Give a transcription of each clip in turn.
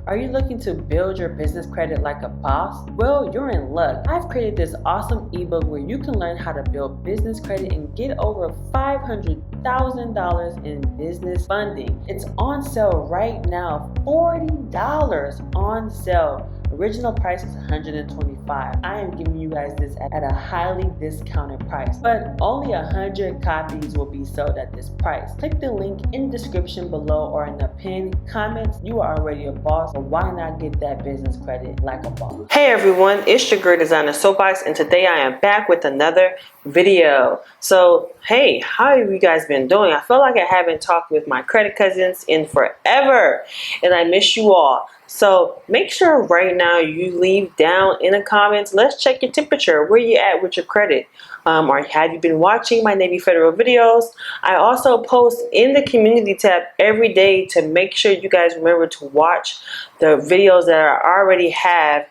Are you looking to build your business credit like a boss? Well, you're in luck. I've created this awesome ebook where you can learn how to build business credit and get over $500,000 in business funding. It's on sale right now, $40 on sale. Original price is $125. I am giving you guys this at a highly discounted price, but only 100 copies will be sold at this price. Click the link in the description below or in the pinned comments. You are already a boss, so why not get that business credit like a boss? Hey everyone, it's your girl designer Soapbox, and today I am back with another video. So hey, how have you guys been doing? I feel like I haven't talked with my credit cousins in forever, and I miss you all. So make sure right now you leave down in the comments. Let's check your temperature. Where you at with your credit? Or have you been watching my Navy Federal videos? I also post in the community tab every day to make sure you guys remember to watch the videos that I already have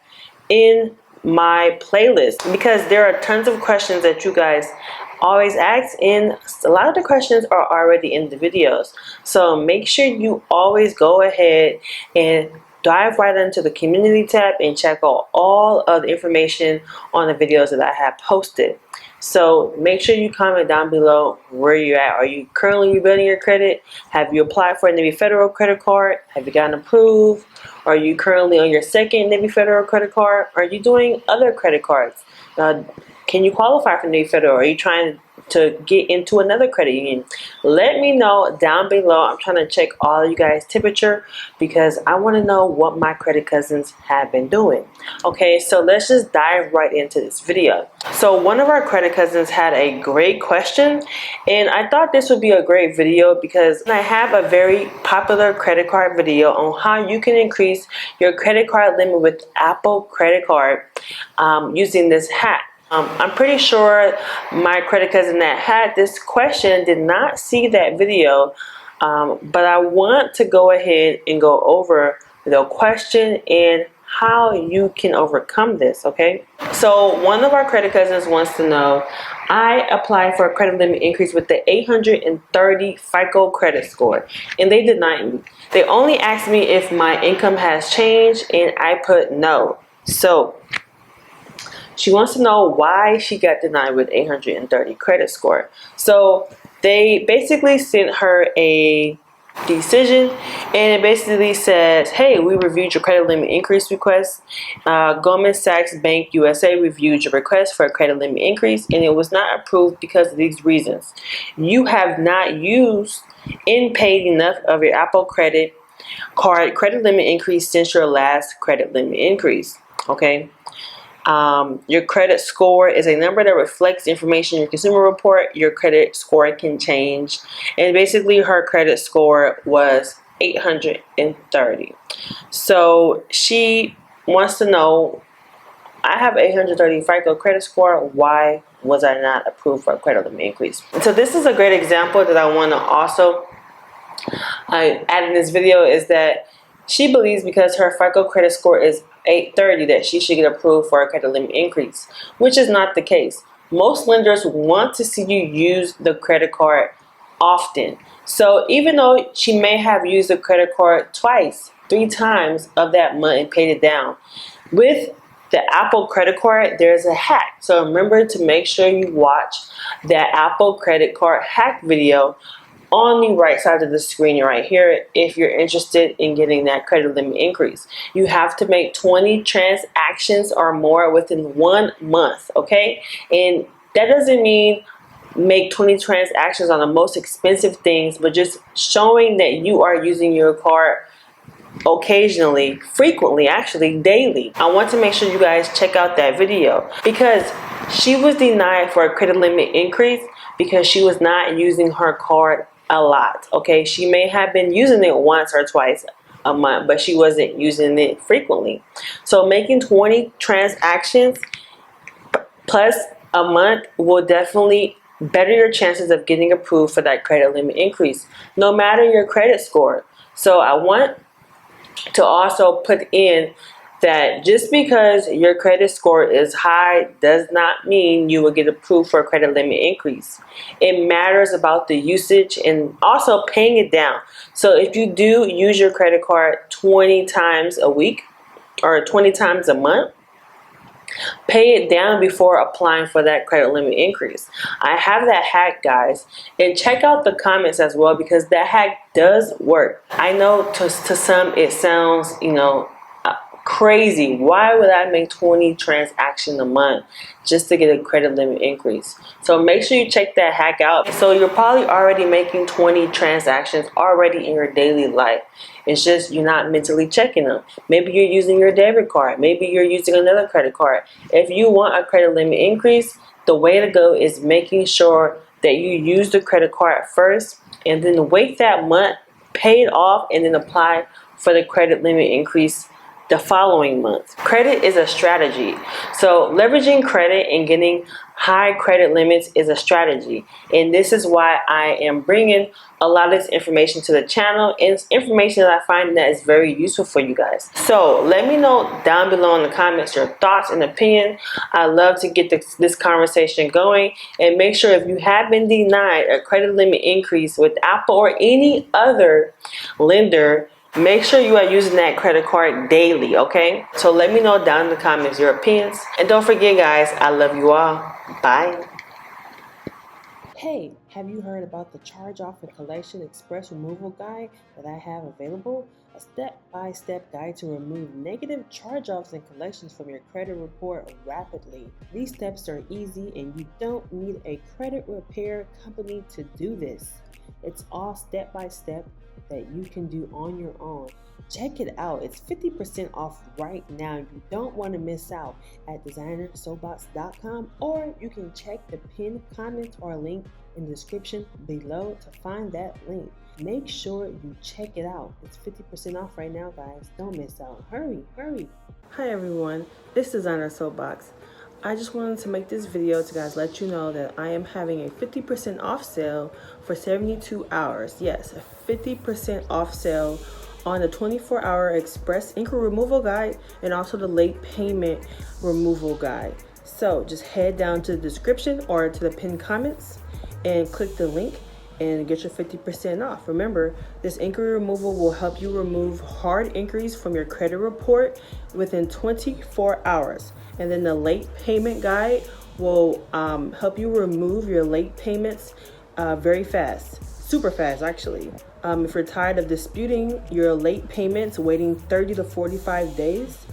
in my playlist, because there are tons of questions that you guys always ask, and a lot of the questions are already in the videos. So make sure you always go ahead and dive right into the community tab and check out all of the information on the videos that I have posted. So make sure you comment down below where you're at. Are you currently rebuilding your credit? Have you applied for a Navy Federal credit card? Have you gotten approved? Are you currently on your second Navy Federal credit card? Are you doing other credit cards? Can you qualify for Navy Federal? Are you trying to get into another credit union? Let me know down below. I'm trying to check all of you guys' temperature because I want to know what my credit cousins have been doing. Okay, so let's just dive right into this video. So one of our credit cousins had a great question, and I thought this would be a great video because I have a very popular credit card video on how you can increase your credit card limit with Apple credit card using this hack. I'm pretty sure my credit cousin that had this question did not see that video, but I want to go ahead and go over the question and how you can overcome this, okay? So one of our credit cousins wants to know, I applied for a credit limit increase with the 830 FICO credit score, and they denied me. They only asked me if my income has changed, and I put no. So she wants to know why she got denied with 830 credit score. So they basically sent her a decision, and it basically says, hey, we reviewed your credit limit increase request. Goldman Sachs Bank USA reviewed your request for a credit limit increase, and it was not approved because of these reasons. You have not used and paid enough of your Apple credit card credit limit increase since your last credit limit increase. Okay. Your credit score is a number that reflects information in your consumer report. Your credit score can change, and basically her credit score was 830. So she wants to know, I have 830 FICO credit score. Why was I not approved for a credit limit increase? And so this is a great example that I want to also add in this video, is that she believes because her FICO credit score is 830 that she should get approved for a credit limit increase, which is not the case. Most lenders want to see you use the credit card often. So even though she may have used the credit card twice, 3 times of that month and paid it down, with the Apple credit card, there's a hack. So remember to make sure you watch that Apple credit card hack video on the right side of the screen right here if you're interested in getting that credit limit increase. You have to make 20 transactions or more within 1 month, okay? And that doesn't mean make 20 transactions on the most expensive things, but just showing that you are using your card occasionally, frequently, actually daily. I want to make sure you guys check out that video, because she was denied for a credit limit increase because she was not using her card a lot. Okay, she may have been using it once or twice a month, but she wasn't using it frequently. So making 20 transactions plus a month will definitely better your chances of getting approved for that credit limit increase, no matter your credit score. So I want to also put in that just because your credit score is high does not mean you will get approved for a credit limit increase. It matters about the usage and also paying it down. So if you do use your credit card 20 times a week or 20 times a month, pay it down before applying for that credit limit increase. I have that hack, guys, and check out the comments as well, because that hack does work. I know to some it sounds, crazy. Why would I make 20 transactions a month just to get a credit limit increase? So make sure you check that hack out. So you're probably already making 20 transactions already in your daily life. It's just you're not mentally checking them. Maybe you're using your debit card. Maybe you're using another credit card. If you want a credit limit increase, the way to go is making sure that you use the credit card first and then wait that month, pay it off, and then apply for the credit limit increase the following month. Credit is a strategy. So leveraging credit and getting high credit limits is a strategy. And this is why I am bringing a lot of this information to the channel, and it's information that I find that is very useful for you guys. So let me know down below in the comments your thoughts and opinion. I love to get this conversation going. And make sure, if you have been denied a credit limit increase with Apple or any other lender, make sure you are using that credit card daily, okay? So let me know down in the comments your opinions. And don't forget, guys, I love you all. Bye. Hey, have you heard about the Charge Off and Collection Express Removal Guide that I have available? A step-by-step guide to remove negative charge-offs and collections from your credit report rapidly. These steps are easy and you don't need a credit repair company to do this. It's all step-by-step that you can do on your own. Check it out. It's 50% off right now. You don't want to miss out at designersoapbox.com, or you can check the pinned comment or link in the description below to find that link. Make sure you check it out. It's 50% off right now, guys. Don't miss out. Hurry, hurry. Hi everyone, it's Designer Soapbox. I just wanted to make this video to guys let you know that I am having a 50% off sale for 72 hours. Yes, a 50% off sale on the 24-hour express inquiry removal guide and also the late payment removal guide. So just head down to the description or to the pinned comments and click the link and get your 50% off. Remember, this inquiry removal will help you remove hard inquiries from your credit report within 24 hours. And then the late payment guide will help you remove your late payments very fast, super fast actually. If you're tired of disputing your late payments, waiting 30 to 45 days,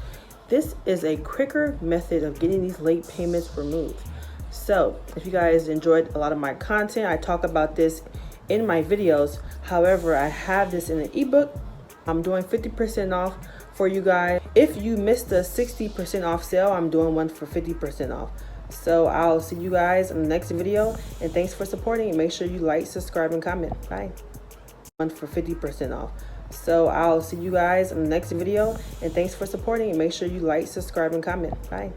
this is a quicker method of getting these late payments removed. So if you guys enjoyed a lot of my content, I talk about this in my videos. However, I have this in an ebook. I'm doing 50% off for you guys. If you missed the 60% off sale, I'm doing one for 50% off. So I'll see you guys in the next video, and thanks for supporting, and make sure you like, subscribe, and comment. Bye. One for 50% off. So I'll see you guys in the next video, and thanks for supporting, and make sure you like, subscribe, and comment. Bye.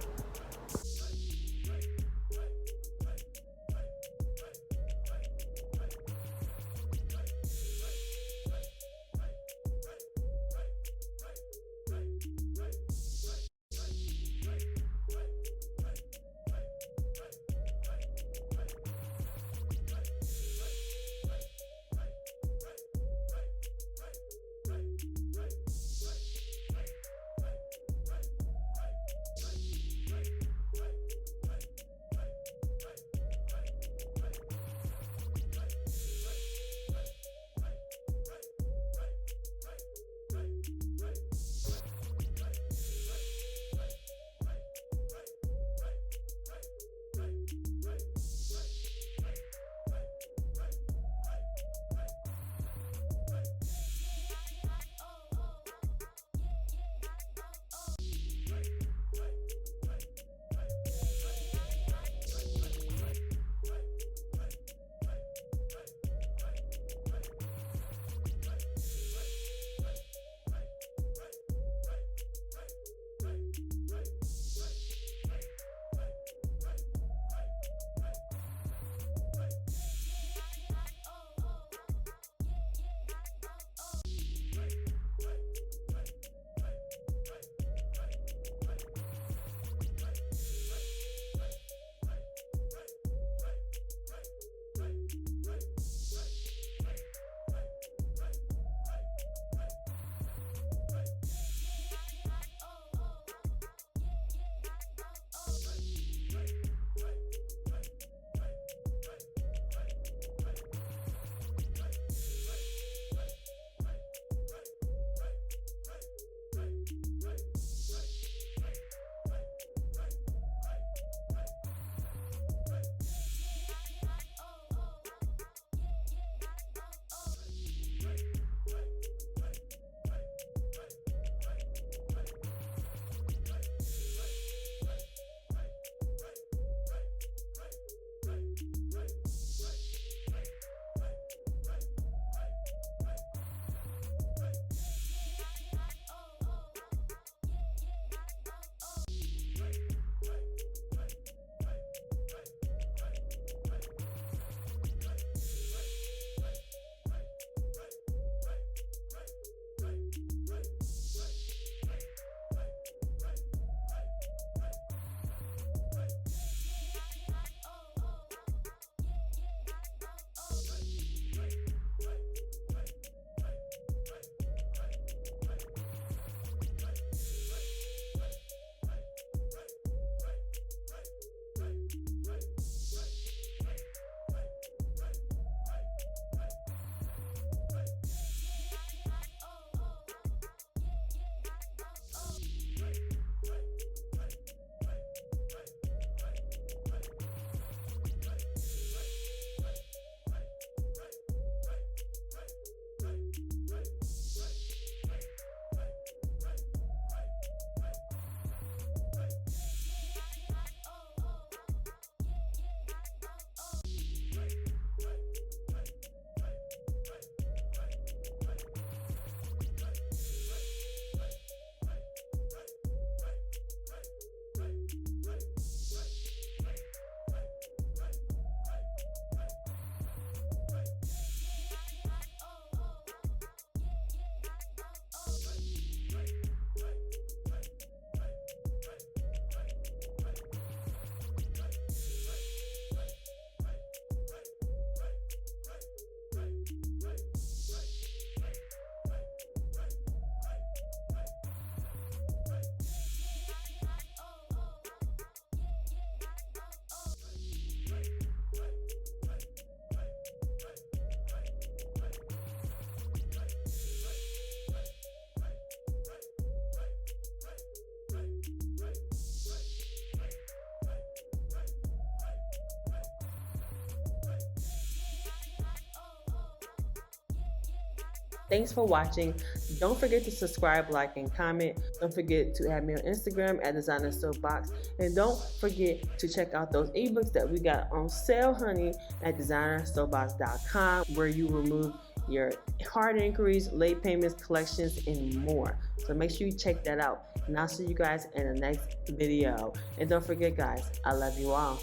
Thanks for watching. Don't forget to subscribe, like, and comment. Don't forget to add me on Instagram at Designer Soapbox. And don't forget to check out those ebooks that we got on sale, honey, at designersoapbox.com, where you remove your hard inquiries, late payments, collections, and more. So make sure you check that out. And I'll see you guys in the next video. And don't forget, guys, I love you all.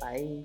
Bye.